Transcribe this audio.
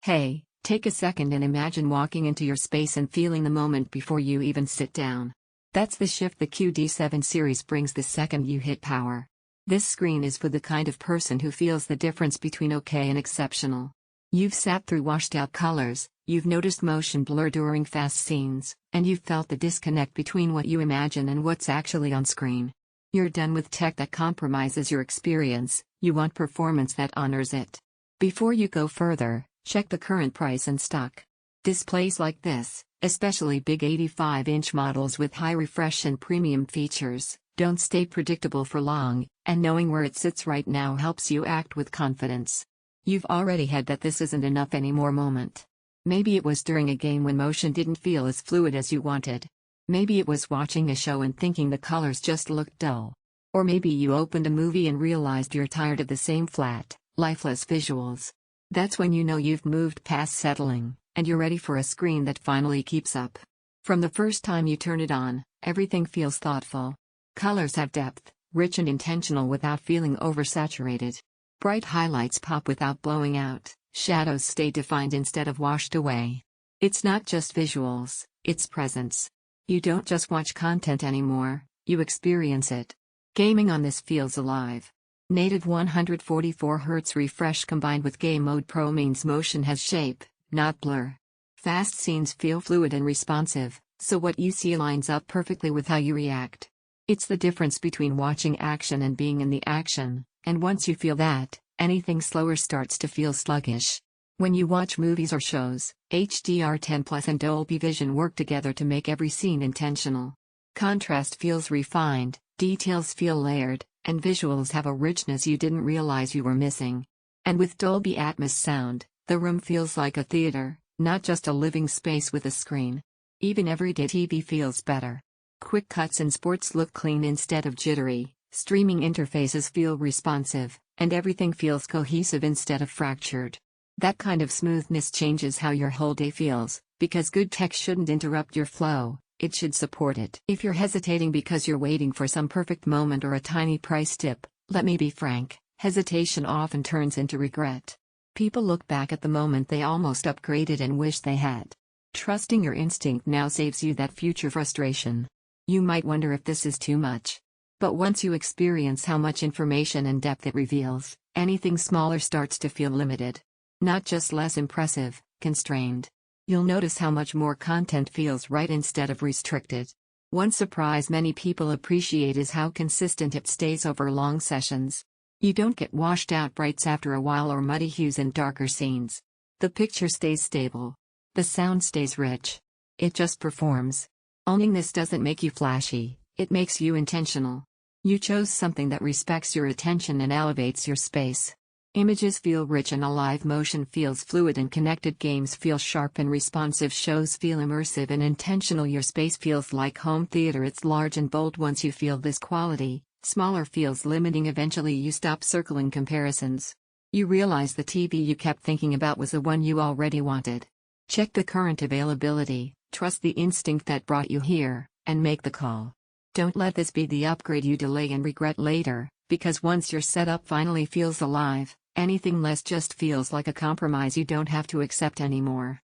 Hey, take a second and imagine walking into your space and feeling the moment before you even sit down. That's the shift the QD7 series brings the second you hit power. This screen is for the kind of person who feels the difference between okay and exceptional. You've sat through washed-out colors, you've noticed motion blur during fast scenes, and you've felt the disconnect between what you imagine and what's actually on screen. You're done with tech that compromises your experience, you want performance that honors it. Before you go further, check the current price and stock. Displays like this, especially big 85-inch models with high refresh and premium features, don't stay predictable for long, and knowing where it sits right now helps you act with confidence. You've already had that "this isn't enough anymore" moment. Maybe it was during a game when motion didn't feel as fluid as you wanted. Maybe it was watching a show and thinking the colors just looked dull. Or maybe you opened a movie and realized you're tired of the same flat, lifeless visuals. That's when you know you've moved past settling, and you're ready for a screen that finally keeps up. From the first time you turn it on, everything feels thoughtful. Colors have depth, rich and intentional without feeling oversaturated. Bright highlights pop without blowing out, shadows stay defined instead of washed away. It's not just visuals, it's presence. You don't just watch content anymore, you experience it. Gaming on this feels alive. Native 144Hz refresh combined with Game Mode Pro means motion has shape, not blur. Fast scenes feel fluid and responsive, so what you see lines up perfectly with how you react. It's the difference between watching action and being in the action, and once you feel that, anything slower starts to feel sluggish. When you watch movies or shows, HDR10 and Dolby Vision work together to make every scene intentional. Contrast feels refined, details feel layered, and visuals have a richness you didn't realize you were missing. And with Dolby Atmos sound, the room feels like a theater, not just a living space with a screen. Even everyday TV feels better. Quick cuts and sports look clean instead of jittery, streaming interfaces feel responsive, and everything feels cohesive instead of fractured. That kind of smoothness changes how your whole day feels, because good tech shouldn't interrupt your flow, it should support it. If you're hesitating because you're waiting for some perfect moment or a tiny price dip, let me be frank, hesitation often turns into regret. People look back at the moment they almost upgraded and wish they had. Trusting your instinct now saves you that future frustration. You might wonder if this is too much. But once you experience how much information and depth it reveals, anything smaller starts to feel limited. Not just less impressive, constrained. You'll notice how much more content feels right instead of restricted. One surprise many people appreciate is how consistent it stays over long sessions. You don't get washed out brights after a while or muddy hues in darker scenes. The picture stays stable. The sound stays rich. It just performs. Owning this doesn't make you flashy, it makes you intentional. You chose something that respects your attention and elevates your space. Images feel rich and alive, motion feels fluid and connected, games feel sharp and responsive, shows feel immersive and intentional, your space feels like home theater. It's large and bold. Once you feel this quality, smaller feels limiting. Eventually you stop circling comparisons. You realize the TV you kept thinking about was the one you already wanted. Check the current availability, trust the instinct that brought you here, and make the call. Don't let this be the upgrade you delay and regret later, because once your setup finally feels alive, anything less just feels like a compromise you don't have to accept anymore.